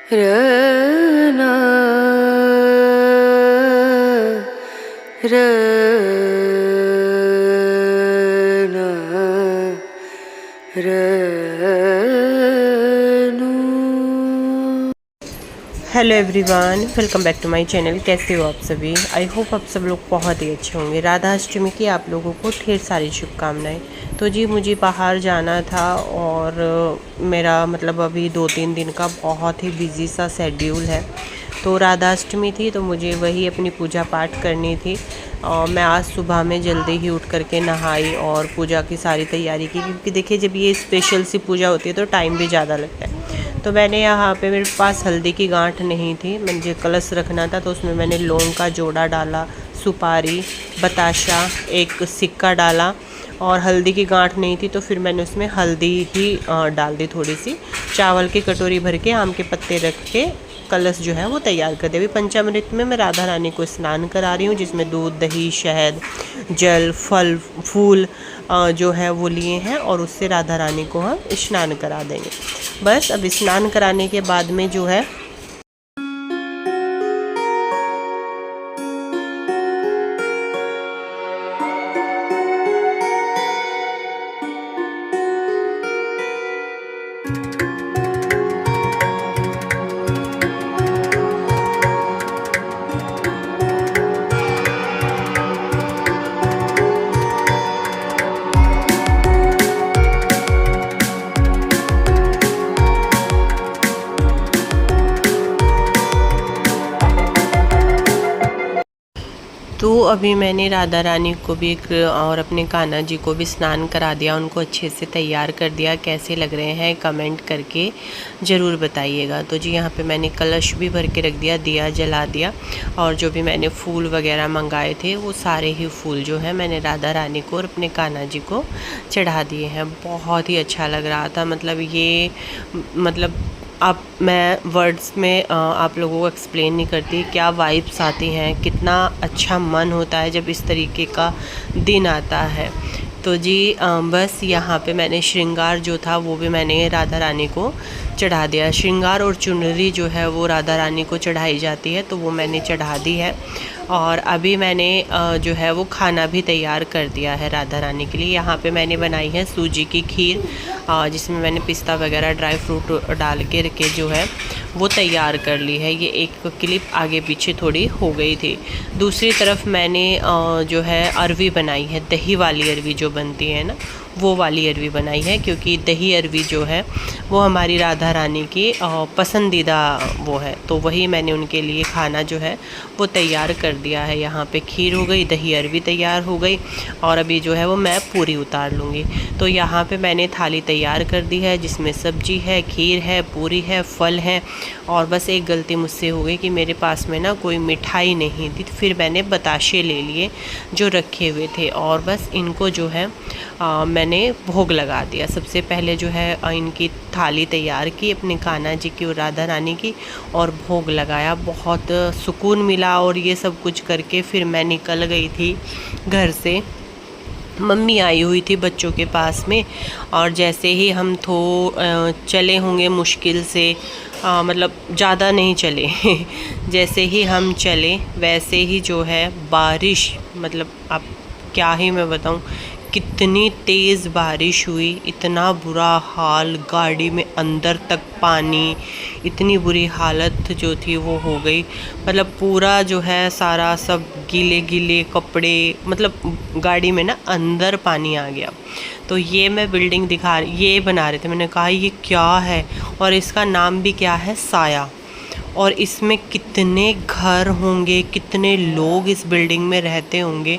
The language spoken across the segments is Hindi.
रना रना रनु। Hello everyone, welcome back to my channel. कैसे हो आप सभी? आई होप आप सब लोग बहुत ही अच्छे होंगे। राधा अष्टमी की आप लोगों को ढेर सारी शुभकामनाएं। तो जी मुझे बाहर जाना था और मेरा मतलब अभी 2-3 दिन का बहुत ही बिजी सा शेड्यूल है। तो राधा अष्टमी थी तो मुझे वही अपनी पूजा पाठ करनी थी। और मैं आज सुबह में जल्दी ही उठ करके नहाई और पूजा की सारी तैयारी की, क्योंकि देखिए जब ये स्पेशल सी पूजा होती है तो टाइम भी ज़्यादा लगता है। तो मैंने यहाँ पे मेरे पास हल्दी की गांठ नहीं थी, मुझे कलश रखना था, तो उसमें मैंने लौंग का जोड़ा डाला, सुपारी, बताशा, एक सिक्का डाला। और हल्दी की गांठ नहीं थी तो फिर मैंने उसमें हल्दी ही डाल दी थोड़ी सी। चावल की कटोरी भर के आम के पत्ते रख के कलश जो है वो तैयार कर दिया। अभी पंचामृत में मैं राधा रानी को स्नान करा रही हूँ, जिसमें दूध, दही, शहद, जल, फल, फूल जो है वो लिए हैं, और उससे राधा रानी को हम स्नान करा देंगे। बस अब स्नान कराने के बाद में जो है तो अभी मैंने राधा रानी को भी और अपने कान्हा जी को भी स्नान करा दिया, उनको अच्छे से तैयार कर दिया। कैसे लग रहे हैं कमेंट करके ज़रूर बताइएगा। तो जी यहाँ पे मैंने कलश भी भर के रख दिया, दिया जला दिया, और जो भी मैंने फूल वगैरह मंगाए थे वो सारे ही फूल जो है मैंने राधा रानी को और अपने कान्हा जी को चढ़ा दिए हैं। बहुत ही अच्छा लग रहा था। मतलब आप मैं वर्ड्स में आप लोगों को एक्सप्लेन नहीं करती क्या वाइब्स आती हैं, कितना अच्छा मन होता है जब इस तरीके का दिन आता है। तो जी बस यहाँ पे मैंने श्रृंगार जो था वो भी मैंने राधा रानी को चढ़ा दिया। श्रृंगार और चुनरी जो है वो राधा रानी को चढ़ाई जाती है, तो वो मैंने चढ़ा दी है। और अभी मैंने जो है वो खाना भी तैयार कर दिया है राधा रानी के लिए। यहाँ पे मैंने बनाई है सूजी की खीर, जिसमें मैंने पिस्ता वगैरह ड्राई फ्रूट डाल के जो है वो तैयार कर ली है। ये एक क्लिप आगे पीछे थोड़ी हो गई थी। दूसरी तरफ मैंने जो है अरवी बनाई है, दही वाली अरवी जो बनती है ना, वो वाली अरवी बनाई है, क्योंकि दही अरवी जो है वो हमारी राधा रानी की पसंदीदा वो है। तो वही मैंने उनके लिए खाना जो है वो तैयार कर दिया है। यहाँ पे खीर हो गई, दही अरवी तैयार हो गई, और अभी जो है वो मैं पूरी उतार लूँगी। तो यहाँ पे मैंने थाली तैयार कर दी है, जिसमें सब्जी है, खीर है, पूरी है, फल है। और बस एक गलती मुझसे हो गई कि मेरे पास में ना कोई मिठाई नहीं थी, फिर मैंने बताशे ले लिए जो रखे हुए थे, और बस इनको जो है मैंने भोग लगा दिया। सबसे पहले जो है इनकी थाली तैयार की अपने कान्हा जी की और राधा रानी की, और भोग लगाया। बहुत सुकून मिला। और ये सब कुछ करके फिर मैं निकल गई थी घर से। मम्मी आई हुई थी बच्चों के पास में, और जैसे ही हम चले होंगे मुश्किल से, मतलब ज़्यादा नहीं चले जैसे ही हम चले वैसे ही जो है बारिश, मतलब अब क्या ही मैं बताऊं, कितनी तेज़ बारिश हुई, इतना बुरा हाल, गाड़ी में अंदर तक पानी, इतनी बुरी हालत जो थी वो हो गई। मतलब पूरा जो है सारा सब गीले गीले कपड़े, मतलब गाड़ी में ना अंदर पानी आ गया। तो ये मैं बिल्डिंग ये बना रहे थे, मैंने कहा ये क्या है, और इसका नाम भी क्या है, साया। और इसमें कितने घर होंगे, कितने लोग इस बिल्डिंग में रहते होंगे,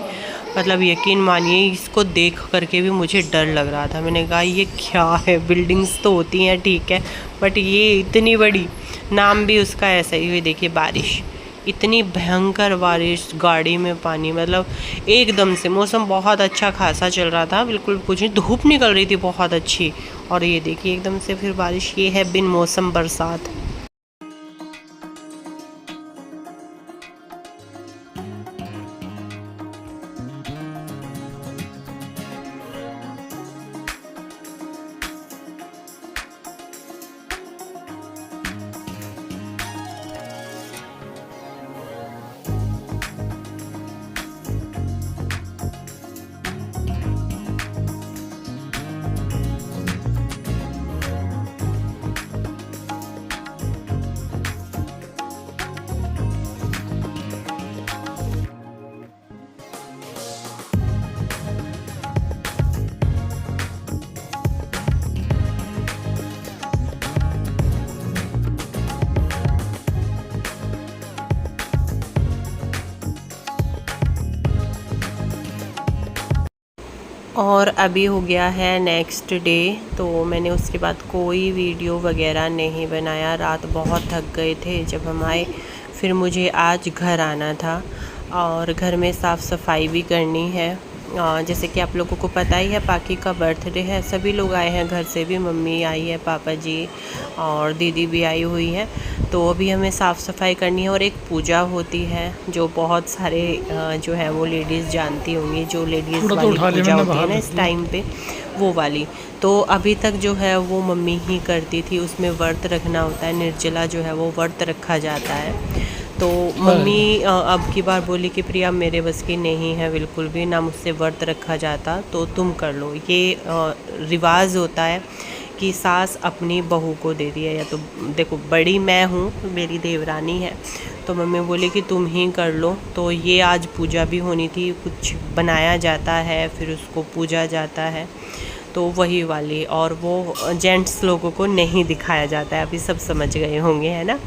मतलब यकीन मानिए इसको देख करके भी मुझे डर लग रहा था। मैंने कहा ये क्या है, बिल्डिंग्स तो होती हैं ठीक है, बट ये इतनी बड़ी, नाम भी उसका ऐसा ही। हुई देखिए बारिश, इतनी भयंकर बारिश, गाड़ी में पानी, मतलब एकदम से मौसम बहुत अच्छा खासा चल रहा था, बिल्कुल कुछ नहीं, धूप निकल रही थी बहुत अच्छी, और ये देखिए एकदम से फिर बारिश। ये है बिन मौसम बरसात। और अभी हो गया है नेक्स्ट डे, तो मैंने उसके बाद कोई वीडियो वगैरह नहीं बनाया। रात बहुत थक गए थे जब हम आए। फिर मुझे आज घर आना था और घर में साफ़ सफाई भी करनी है। जैसे कि आप लोगों को पता ही है, पाकी का बर्थडे है। सभी लोग आए हैं घर से भी, मम्मी आई है, पापा जी और दीदी भी आई हुई है। तो अभी हमें साफ़ सफाई करनी है और एक पूजा होती है जो बहुत सारे जो है वो लेडीज़ जानती होंगी, जो लेडीज़ वाली पूजा होती है ना इस टाइम पे, वो वाली। तो अभी तक जो है वो मम्मी ही करती थी। उसमें व्रत रखना होता है, निर्जला जो है वो व्रत रखा जाता है। तो मम्मी अब की बार बोली कि प्रिया मेरे बस की नहीं है बिल्कुल भी, ना मुझसे व्रत रखा जाता, तो तुम कर लो। ये रिवाज होता है कि सास अपनी बहू को दे दिया। या तो देखो, बड़ी मैं हूँ, मेरी देवरानी है, तो मम्मी बोली कि तुम ही कर लो। तो ये आज पूजा भी होनी थी, कुछ बनाया जाता है फिर उसको पूजा जाता है, तो वही वाली। और वो जेंट्स लोगों को नहीं दिखाया जाता है, अभी सब समझ गए होंगे, है ना।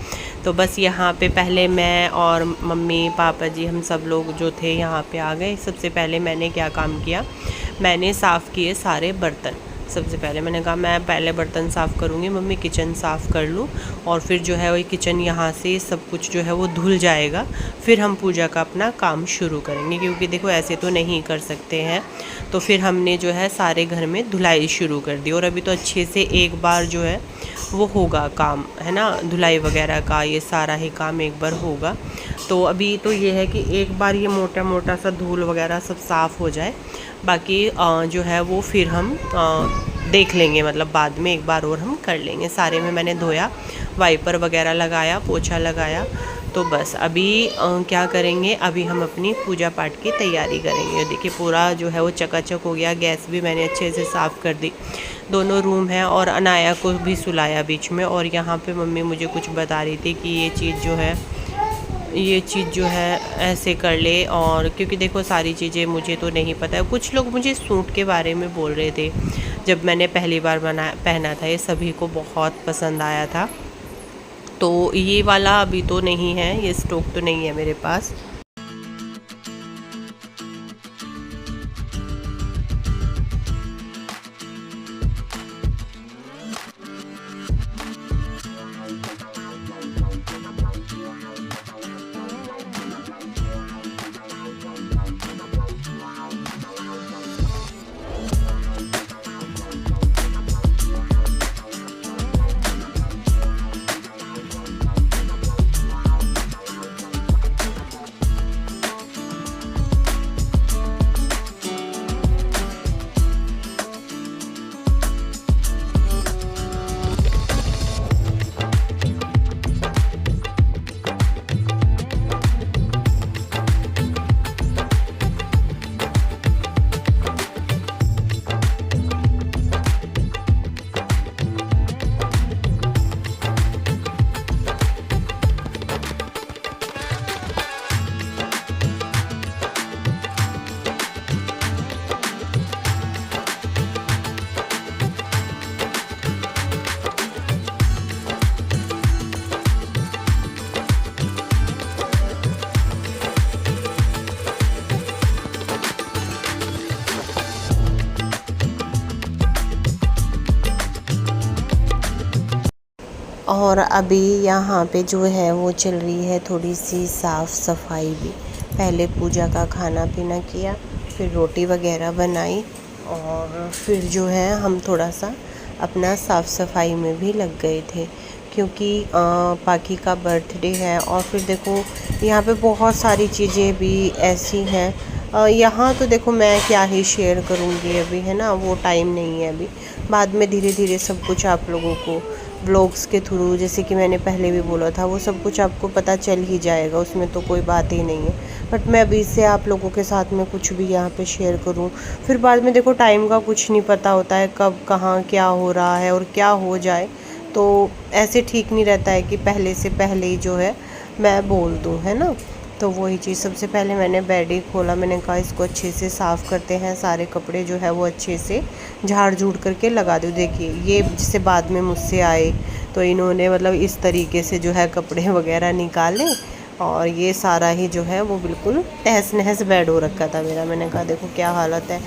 तो बस यहाँ पे पहले मैं और मम्मी पापा जी हम सब लोग जो थे यहाँ पे आ गए। सबसे पहले मैंने क्या काम किया, मैंने साफ़ किए सारे बर्तन। सबसे पहले मैंने कहा मैं पहले बर्तन साफ़ करूँगी, मम्मी किचन साफ़ कर लूँ, और फिर जो है वही किचन यहाँ से सब कुछ जो है वो धुल जाएगा, फिर हम पूजा का अपना काम शुरू करेंगे। क्योंकि देखो ऐसे तो नहीं कर सकते हैं। तो फिर हमने जो है सारे घर में धुलाई शुरू कर दी। और अभी तो अच्छे से एक बार जो है वो होगा काम, है ना, धुलाई वगैरह का, ये सारा ही काम एक बार होगा। तो अभी तो ये है कि एक बार ये मोटा मोटा सा धूल वगैरह सब साफ़ हो जाए, बाकी जो है वो फिर हम देख लेंगे, मतलब बाद में एक बार और हम कर लेंगे। सारे में मैंने धोया, वाइपर वगैरह लगाया, पोछा लगाया। तो बस अभी क्या करेंगे, अभी हम अपनी पूजा पाठ की तैयारी करेंगे। देखिए पूरा जो है वो चकाचक हो गया। गैस भी मैंने अच्छे से साफ़ कर दी। दोनों रूम हैं और अनाया को भी सुलाया बीच में। और यहाँ पे मम्मी मुझे कुछ बता रही थी कि ये चीज़ जो है ऐसे कर ले। और क्योंकि देखो सारी चीज़ें मुझे तो नहीं पता है। कुछ लोग मुझे सूट के बारे में बोल रहे थे, जब मैंने पहली बार पहना था, ये सभी को बहुत पसंद आया था। तो ये वाला अभी तो नहीं है, ये स्टॉक तो नहीं है मेरे पास। और अभी यहाँ पे जो है वो चल रही है थोड़ी सी साफ़ सफाई भी। पहले पूजा का खाना पीना किया, फिर रोटी वगैरह बनाई, और फिर जो है हम थोड़ा सा अपना साफ़ सफाई में भी लग गए थे, क्योंकि पाकी का बर्थडे है। और फिर देखो यहाँ पे बहुत सारी चीज़ें भी ऐसी हैं। यहाँ तो देखो मैं क्या ही शेयर करूँगी अभी, है ना, वो टाइम नहीं है अभी। बाद में धीरे धीरे सब कुछ आप लोगों को व्लॉग्स के थ्रू, जैसे कि मैंने पहले भी बोला था, वो सब कुछ आपको पता चल ही जाएगा, उसमें तो कोई बात ही नहीं है। बट मैं अभी से आप लोगों के साथ में कुछ भी यहाँ पे शेयर करूँ, फिर बाद में देखो टाइम का कुछ नहीं पता होता है, कब कहाँ क्या हो रहा है और क्या हो जाए। तो ऐसे ठीक नहीं रहता है कि पहले से पहले ही जो है मैं बोल दूँ, है ना। तो वही चीज़, सबसे पहले मैंने बेड ही खोला। मैंने कहा इसको अच्छे से साफ़ करते हैं, सारे कपड़े जो है वो अच्छे से झाड़ झूड़ करके लगा दूँ। देखिए ये जिससे बाद में मुझसे आए तो इन्होंने मतलब इस तरीके से जो है कपड़े वगैरह निकाले, और ये सारा ही जो है वो बिल्कुल तहस नहस बेड हो रखा था मेरा। मैंने कहा देखो क्या हालत है।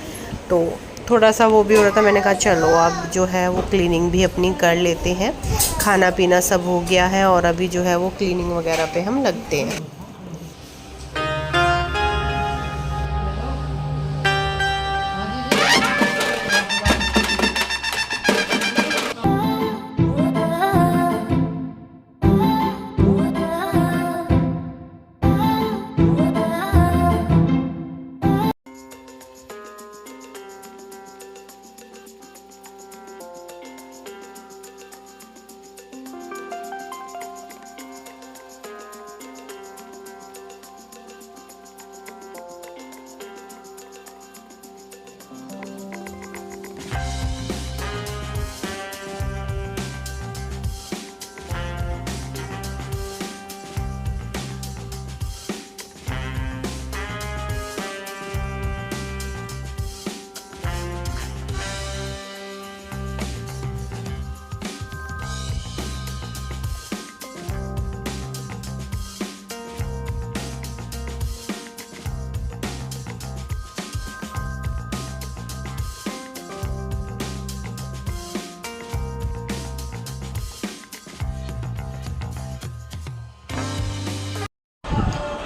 तो थोड़ा सा वो भी हो रहा था। मैंने कहा चलो अब जो है वो क्लीनिंग भी अपनी कर लेते हैं। खाना पीना सब हो गया है और अभी जो है वो क्लीनिंग वगैरह पे हम लगते हैं।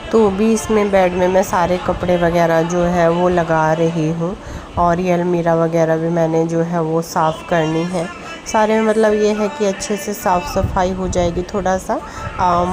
तो अभी इसमें बेड में मैं सारे कपड़े वगैरह जो है वो लगा रही हूँ और ये अलमीरा वगैरह भी मैंने जो है वो साफ़ करनी है। सारे में मतलब ये है कि अच्छे से साफ़ सफाई हो जाएगी, थोड़ा सा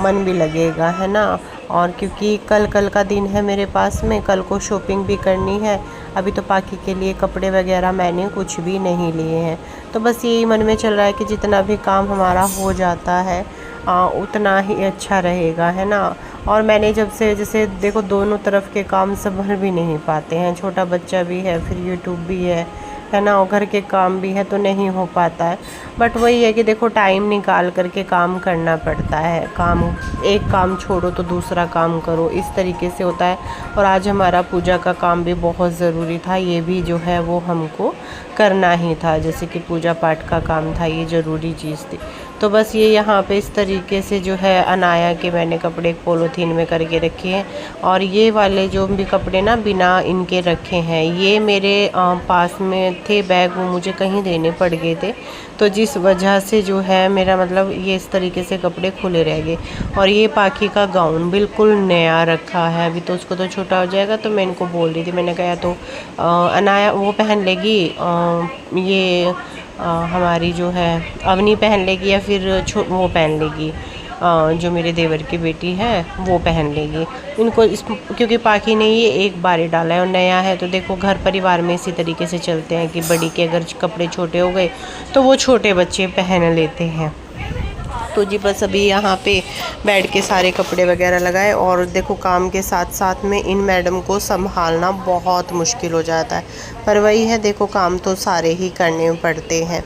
मन भी लगेगा, है ना। और क्योंकि कल का दिन है मेरे पास में, कल को शॉपिंग भी करनी है। अभी तो पाकि के लिए कपड़े वगैरह मैंने कुछ भी नहीं लिए हैं। तो बस यही मन में चल रहा है कि जितना भी काम हमारा हो जाता है उतना ही अच्छा रहेगा, है ना। और मैंने जब से जैसे देखो दोनों तरफ के काम संभल भी नहीं पाते हैं, छोटा बच्चा भी है, फिर यूट्यूब भी है ना, और घर के काम भी है, तो नहीं हो पाता है। बट वही है कि देखो टाइम निकाल करके काम करना पड़ता है। काम एक काम छोड़ो तो दूसरा काम करो, इस तरीके से होता है। और आज हमारा पूजा का काम भी बहुत ज़रूरी था, ये भी जो है वो हमको करना ही था। जैसे कि पूजा पाठ का काम था, ये ज़रूरी चीज़ थी। तो बस ये यहाँ पे इस तरीके से जो है अनाया के मैंने कपड़े पॉलीथीन में करके रखे हैं। और ये वाले जो भी कपड़े ना बिना इनके रखे हैं, ये मेरे पास में थे बैग, वो मुझे कहीं देने पड़ गए थे, तो जिस वजह से जो है मेरा मतलब ये इस तरीके से कपड़े खुले रह गए। और ये पाकि का गाउन बिल्कुल नया रखा है, अभी तो उसको तो छोटा हो जाएगा, तो मैं इनको बोल रही थी, मैंने कहा तो अनाया वो पहन लेगी, ये हमारी जो है अवनी पहन लेगी, या फिर वो पहन लेगी, जो मेरे देवर की बेटी है वो पहन लेगी इनको। क्योंकि पाकि ने ये एक बार ही डाला है और नया है, तो देखो घर परिवार में इसी तरीके से चलते हैं कि बड़ी के अगर कपड़े छोटे हो गए तो वो छोटे बच्चे पहन लेते हैं। तो जी बस अभी यहाँ पे बेड के सारे कपड़े वगैरह लगाए, और देखो काम के साथ साथ में इन मैडम को संभालना बहुत मुश्किल हो जाता है, पर वही है देखो काम तो सारे ही करने पड़ते हैं।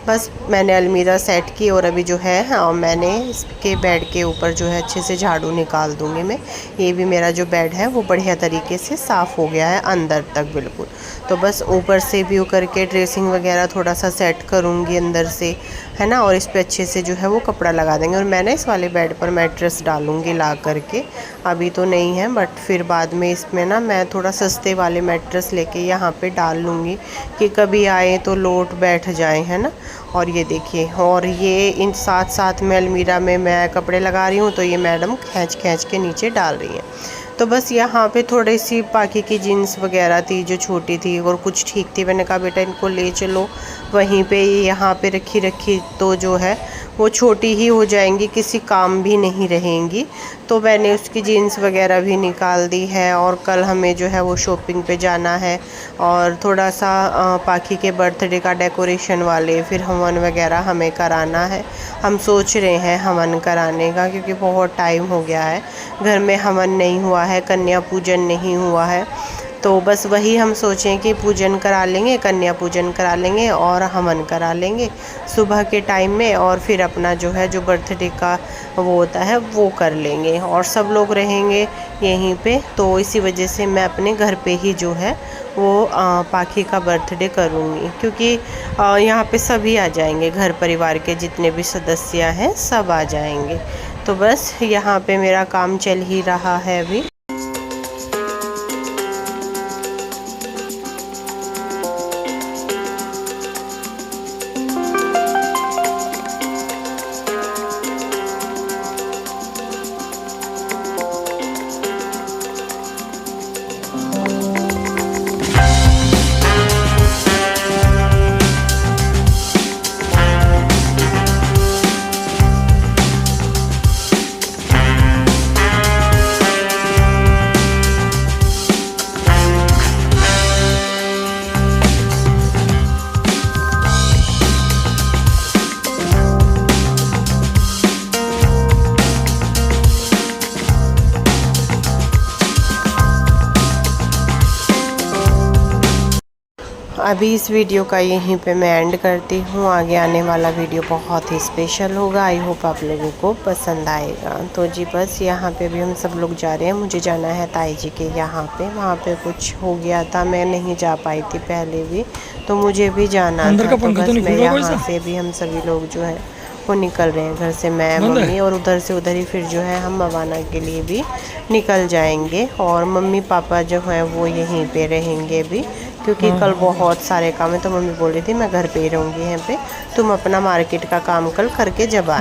बस मैंने अलमीरा सेट की और अभी जो है मैंने इसके बेड के ऊपर जो है अच्छे से झाड़ू निकाल दूँगी मैं। ये भी मेरा जो बेड है वो बढ़िया तरीके से साफ़ हो गया है अंदर तक बिल्कुल। तो बस ऊपर से व्यू करके ड्रेसिंग वगैरह थोड़ा सा सेट करूँगी अंदर से, है ना, और इस पे अच्छे से जो है वो कपड़ा लगा देंगे। और मैं ना इस वाले बेड पर मैट्रेस डालूँगी ला करके, अभी तो नहीं है, बट फिर बाद में इसमें ना मैं थोड़ा सस्ते वाले मैट्रेस लेके यहाँ पे डाल लूँगी कि कभी आए तो लोट बैठ जाए, है ना। और ये देखिए, और ये इन साथ साथ में अलमीरा में मैं कपड़े लगा रही हूँ, तो ये मैडम खींच खींच के नीचे डाल रही है। तो बस यहाँ पे थोड़ी सी पाकि की जीन्स वगैरह थी जो छोटी थी और कुछ ठीक थी, मैंने कहा बेटा इनको ले चलो वहीं पे, यहाँ पे रखी तो जो है वो छोटी ही हो जाएंगी, किसी काम भी नहीं रहेंगी। तो मैंने उसकी जीन्स वगैरह भी निकाल दी है। और कल हमें जो है वो शॉपिंग पे जाना है, और थोड़ा सा पाकि के बर्थडे का डेकोरेशन वाले फिर हवन वगैरह हमें कराना है। हम सोच रहे हैं हवन कराने का, क्योंकि बहुत टाइम हो गया है घर में हवन नहीं हुआ है, कन्या पूजन नहीं हुआ है। तो बस वही हम सोचें कि पूजन करा लेंगे, कन्या पूजन करा लेंगे और हवन करा लेंगे सुबह के टाइम में, और फिर अपना जो है जो बर्थडे का वो होता है वो कर लेंगे, और सब लोग रहेंगे यहीं पे। तो इसी वजह से मैं अपने घर पे ही जो है वो पाकि का बर्थडे करूँगी, क्योंकि यहाँ पे सभी आ जाएंगे, घर परिवार के जितने भी सदस्य हैं सब आ जाएंगे। तो बस यहाँ पे मेरा काम चल ही रहा है अभी। अभी इस वीडियो का यहीं पे मैं एंड करती हूँ। आगे आने वाला वीडियो बहुत ही स्पेशल होगा। आई होप आप लोगों को पसंद आएगा। तो जी बस यहाँ पे भी हम सब लोग जा रहे हैं। मुझे जाना है ताई जी के यहाँ पे, वहाँ पे कुछ हो गया था, मैं नहीं जा पाई थी पहले भी, तो मुझे भी जाना था। तो बस मैं यहाँ से भी हम सभी लोग जो है वो निकल रहे हैं घर से, मैं मम्मी, और उधर से उधर ही फिर जो है हम मवाना के लिए भी निकल जाएंगे। और मम्मी पापा जो हैं वो यहीं पे रहेंगे भी, क्योंकि कल बहुत सारे काम है। तो मम्मी बोल रही थी मैं घर पे ही रहूँगी यहाँ पे, तुम अपना मार्केट का काम कल करके जब आ